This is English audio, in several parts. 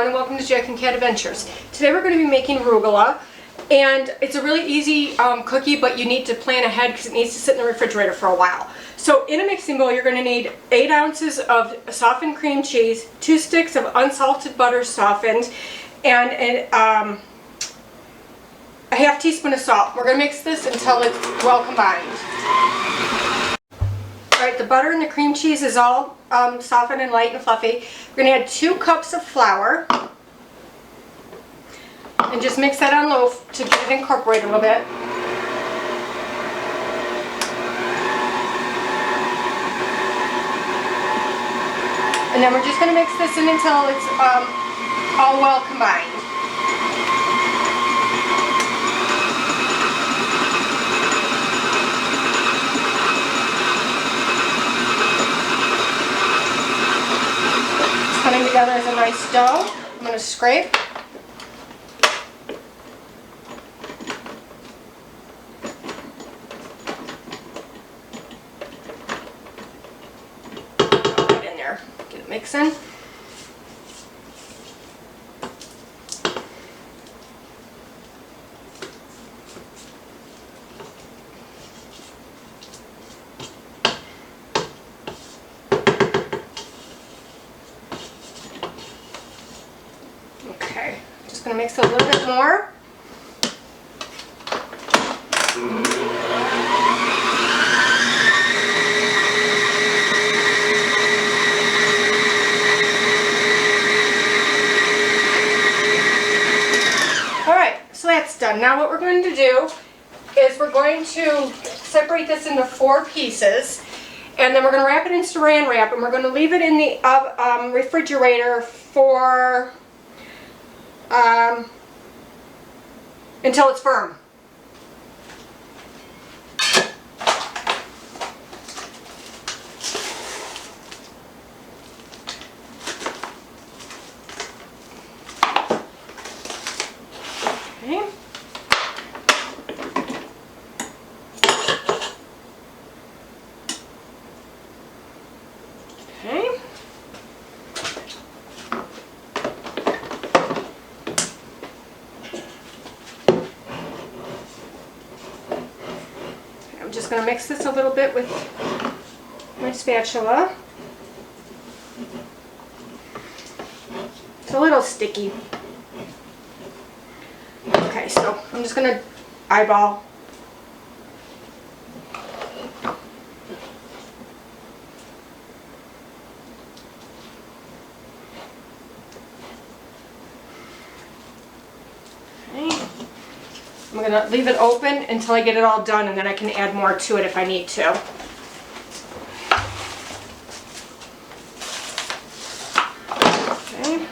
everyone, and welcome to Jack and Cat Adventures. Today we're going to be making rugalach, and it's a really easy cookie, but you need to plan ahead because it needs to sit in the refrigerator for a while. So in a mixing bowl, you're going to need 8 ounces of softened cream cheese, 2 sticks of unsalted butter softened, and a half teaspoon of salt. We're going to mix this until it's well combined. Alright, the butter and the cream cheese is all softened and light and fluffy. We're going to add 2 cups of flour and just mix that on low to get it incorporated a little bit. And then we're just going to mix this in until it's all well combined. Coming together as a nice dough. I'm going to scrape. Put that in there. Get it mixing. Okay, just going to mix it a little bit more. Alright, so that's done. Now what we're going to do is we're going to separate this into 4 pieces, and then we're going to wrap it in saran wrap, and we're going to leave it in the refrigerator for until it's firm. Okay. Okay. I'm just going to mix this a little bit with my spatula. It's a little sticky. Okay, so I'm just going to eyeball. Okay. I'm going to leave it open until I get it all done, and then I can add more to it if I need to. Okay.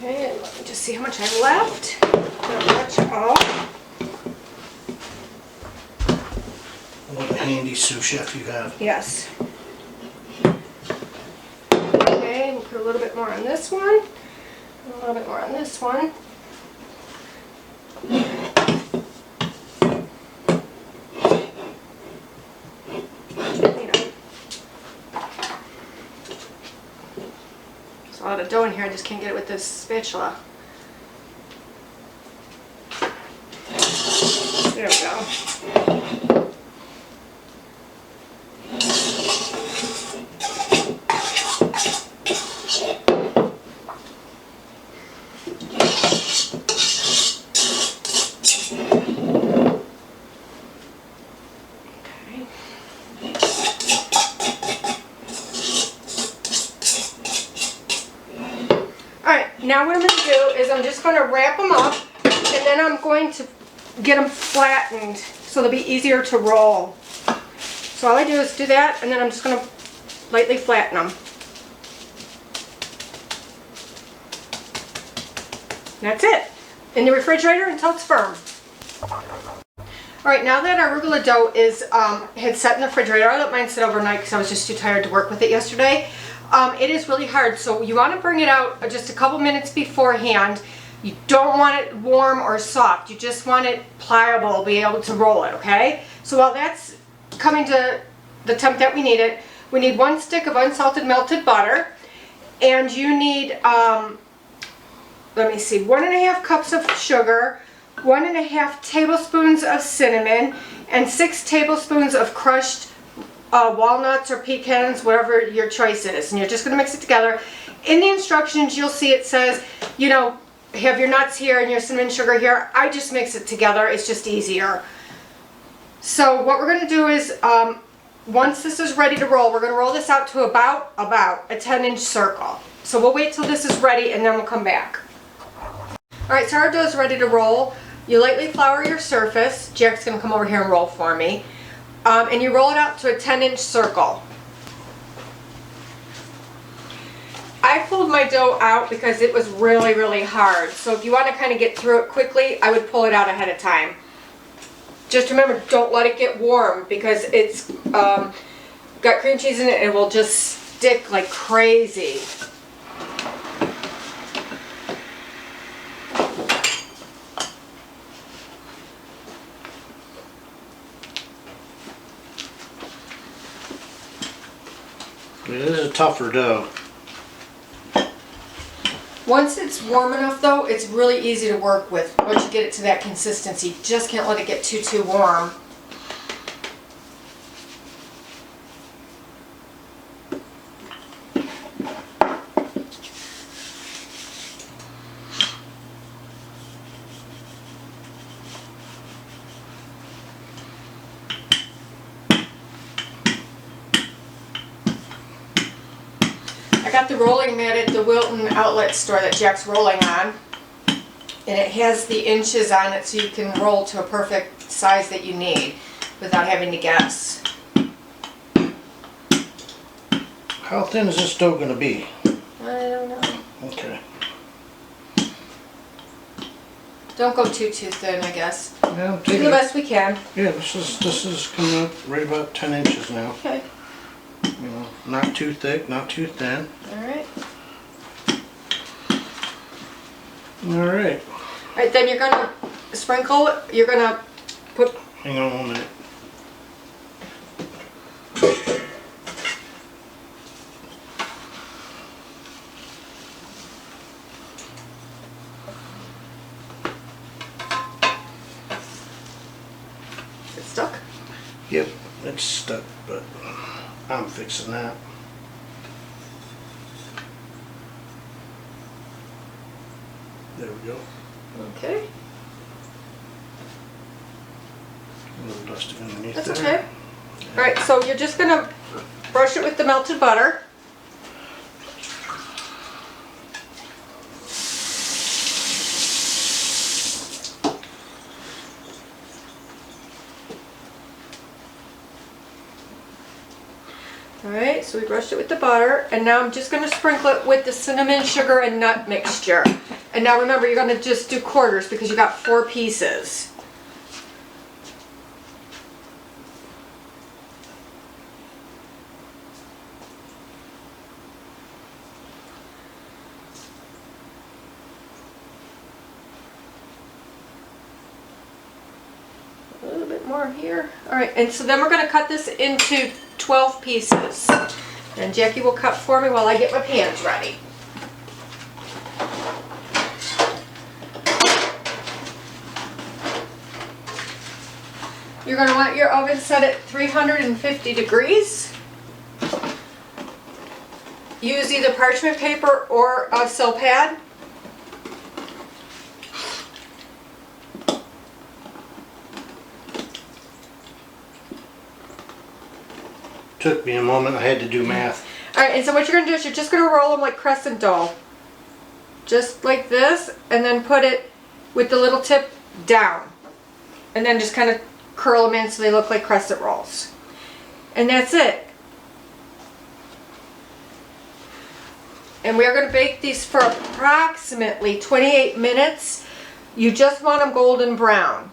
Okay, and let me just see how much I left. Not much at all. What a handy sous chef you have. Yes. Okay, and put a little bit more on this one. A little bit more on this one. There's a lot of dough in here, I just can't get it with this spatula. There we go. Now what I'm going to do is I'm just going to wrap them up, and then I'm going to get them flattened so they'll be easier to roll. So all I do is do that, and then I'm just going to lightly flatten them. that's it. In the refrigerator until it's firm. All right, now that our arugula dough is had set in the refrigerator, I let mine sit overnight because I was just too tired to work with it yesterday. It is really hard, so you want to bring it out just a couple minutes beforehand. You don't want it warm or soft. You just want it pliable, be able to roll it, okay? So while that's coming to the temp that we need it, we need 1 stick of unsalted melted butter, and you need, let me see, 1½ cups of sugar, 1½ tablespoons of cinnamon, and 6 tablespoons of crushed walnuts or pecans, whatever your choice is. And you're just going to mix it together. In the instructions, you'll see it says, you know, have your nuts here and your cinnamon sugar here. I just mix it together. It's just easier. So what we're going to do is, once this is ready to roll, we're going to roll this out to about a 10-inch circle. So we'll wait till this is ready and then we'll come back. Alright, so our dough is ready to roll. You lightly flour your surface. Jack's going to come over here and roll for me. And you roll it out to a 10-inch circle. I pulled my dough out because it was really, really hard. So if you want to kind of get through it quickly, I would pull it out ahead of time. Just remember, don't let it get warm because it's got cream cheese in it and it will just stick like crazy. It is a tougher dough. Once it's warm enough though, it's really easy to work with. Once you get it to that consistency, just can't let it get too warm. I got the rolling mat at the Wilton outlet store that Jack's rolling on, and it has the inches on it so you can roll to a perfect size that you need without having to guess. How thin is this dough going to be? I don't know. Okay. Don't go too thin, I guess. Yeah, Do the best we can. Yeah, this is coming up right about 10 inches now. Okay. You know, not too thick, not too thin. Alright. Alright. Alright, then you're gonna sprinkle it. You're gonna put. Hang on 1 minute. It's stuck? Yep, it's stuck, but I'm fixing that. There we go. Okay. A little dusty underneath That's there. okay. Alright, so you're just gonna brush it with the melted butter. Alright, so we brushed it with the butter, and now I'm just going to sprinkle it with the cinnamon, sugar, and nut mixture. And now remember, you're going to just do quarters because you got 4 pieces. A little bit more here. Alright, and so then we're going to cut this into 12 pieces. And Jackie will cut for me while I get my pans ready. You're going to want your oven set at 350 degrees. Use either parchment paper or a sill pad. Took me a moment, I had to do math. Alright, and so what you're going to do is you're just going to roll them like crescent dough. Just like this, and then put it with the little tip down. And then just kind of curl them in so they look like crescent rolls. And that's it. And we are going to bake these for approximately 28 minutes. You just want them golden brown.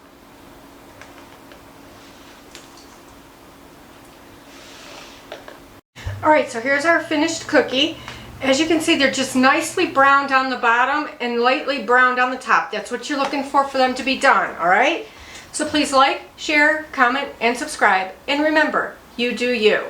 Alright, so here's our finished cookie. As you can see, they're just nicely browned on the bottom and lightly browned on the top. That's what you're looking for them to be done, alright? So please like, share, comment, and subscribe. And remember, you do you.